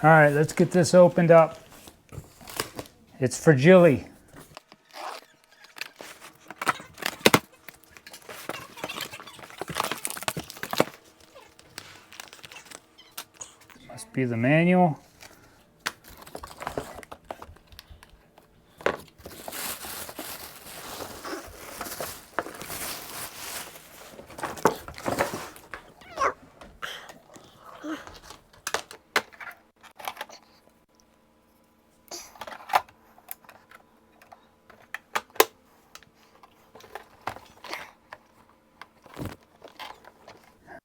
All right, let's get this opened up. It's fragile. Must be the manual.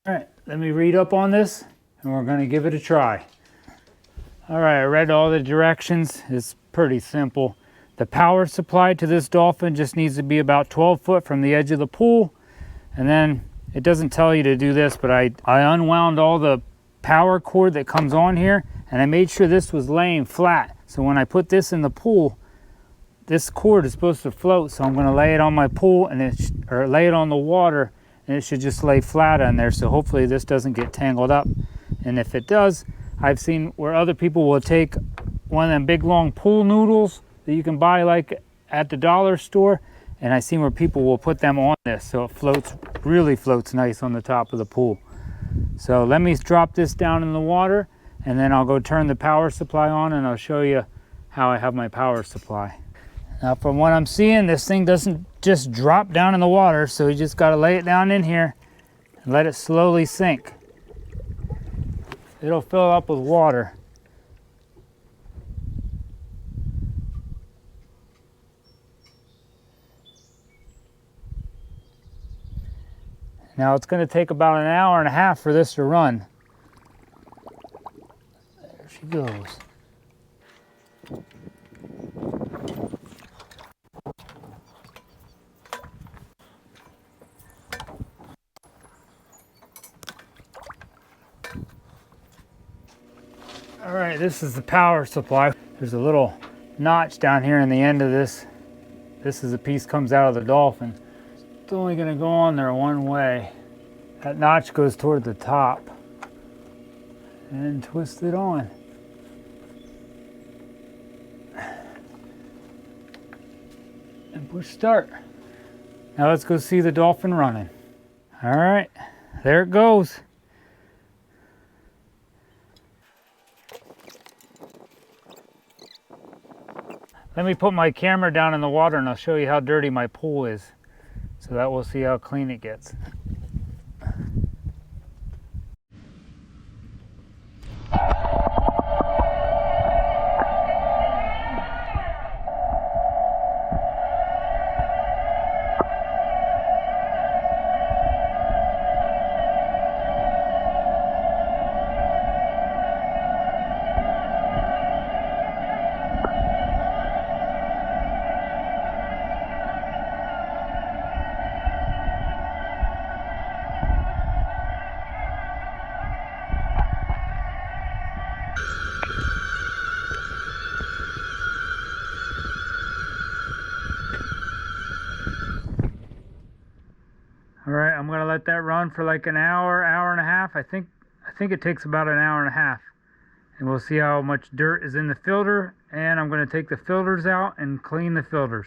All right, let me read up on this and we're gonna give it a try. All right, I read all the directions. It's pretty simple. The power supply to this Dolphin just needs to be about 12 foot from the edge of the pool. And then it doesn't tell you to do this, but I unwound all the power cord that comes on here and I made sure this was laying flat. So when I put this in the pool, this cord is supposed to float. So I'm gonna lay it on my pool or lay it on the water, and it should just lay flat on there. So hopefully this doesn't get tangled up. And if it does, I've seen where other people will take one of them big long pool noodles that you can buy like at the dollar store, and I've seen where people will put them on this so it floats, really floats nice on the top of the pool. So let me drop this down in the water and then I'll go turn the power supply on and I'll show you how I have my power supply. Now from what I'm seeing, this thing doesn't just drop down in the water, so you just got to lay it down in here and let it slowly sink. It'll fill up with water. Now it's going to take about an hour and a half for this to run. There she goes. All right, this is the power supply. There's a little notch down here in the end of this. This is a piece comes out of the Dolphin. It's only gonna go on there one way. That notch goes toward the top. And twist it on. And push start. Now let's go see the Dolphin running. All right, there it goes. Let me put my camera down in the water and I'll show you how dirty my pool is, so that we'll see how clean it gets. All right, I'm gonna let that run for like an hour, hour and a half. I think it takes about an hour and a half. And we'll see how much dirt is in the filter, and I'm gonna take the filters out and clean the filters.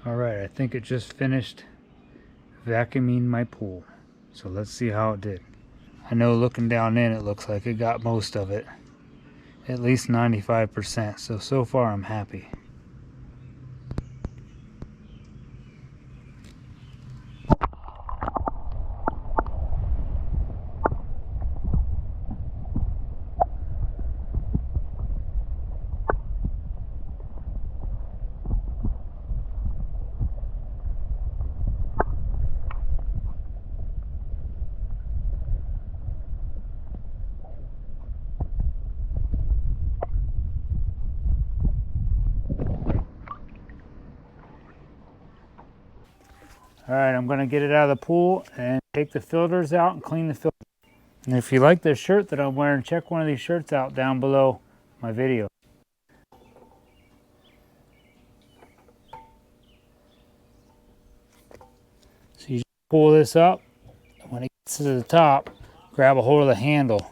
All right, I think it just finished vacuuming my pool. So let's see how it did. I know looking down in, it looks like it got most of it. At least 95%. So far I'm happy. All right, I'm gonna get it out of the pool and take the filters out and clean the filter. And if you like this shirt that I'm wearing, check one of these shirts out down below my video. So you just pull this up. When it gets to the top, grab a hold of the handle.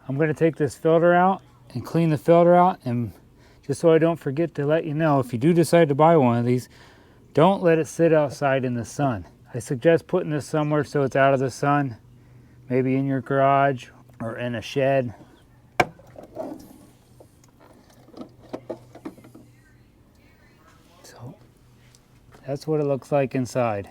I'm going to take this filter out and clean the filter out, and just so I don't forget to let you know, if you do decide to buy one of these, don't let it sit outside in the sun. I suggest putting this somewhere so it's out of the sun, maybe in your garage or in a shed. So that's what it looks like inside.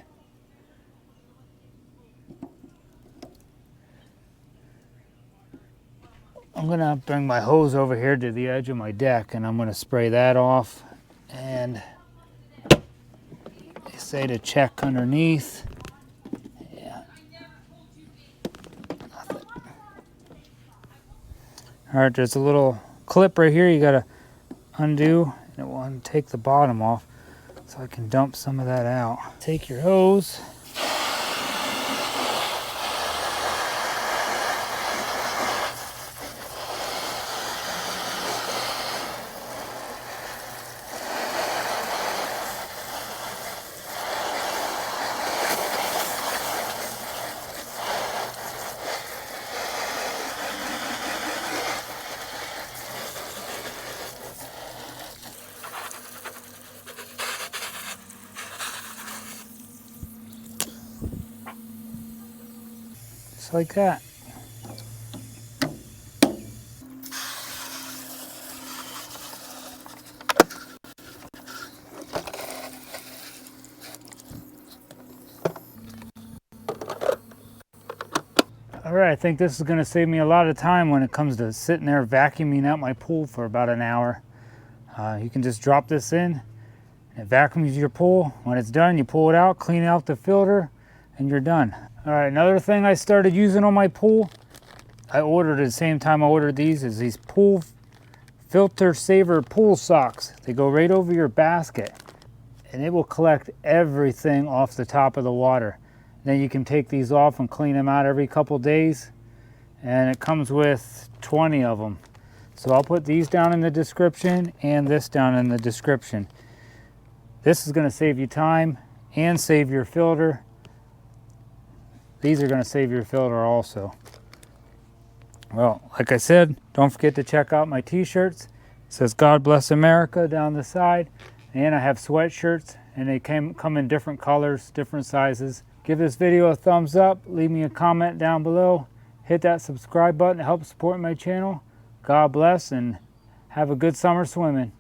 I'm gonna bring my hose over here to the edge of my deck, and I'm gonna spray that off. And they say to check underneath. Yeah. Nothing. All right, there's a little clip right here you gotta undo, and it will take the bottom off, so I can dump some of that out. Take your hose. Just like that. All right, I think this is gonna save me a lot of time when it comes to sitting there vacuuming out my pool for about an hour. You can just drop this in, it vacuums your pool. When it's done, you pull it out, clean out the filter, and you're done. All right, another thing I started using on my pool, I ordered at the same time I ordered these, is these pool filter saver pool socks. They go right over your basket, and it will collect everything off the top of the water. Then you can take these off and clean them out every couple days, and it comes with 20 of them. So I'll put these down in the description and this down in the description. This is going to save you time and save your filter. These are going to save your filter also. Well, like I said, don't forget to check out my t-shirts. It says God Bless America down the side. And I have sweatshirts, and they come in different colors, different sizes. Give this video a thumbs up, leave me a comment down below, hit that subscribe button to help support my channel. God bless, and have a good summer swimming.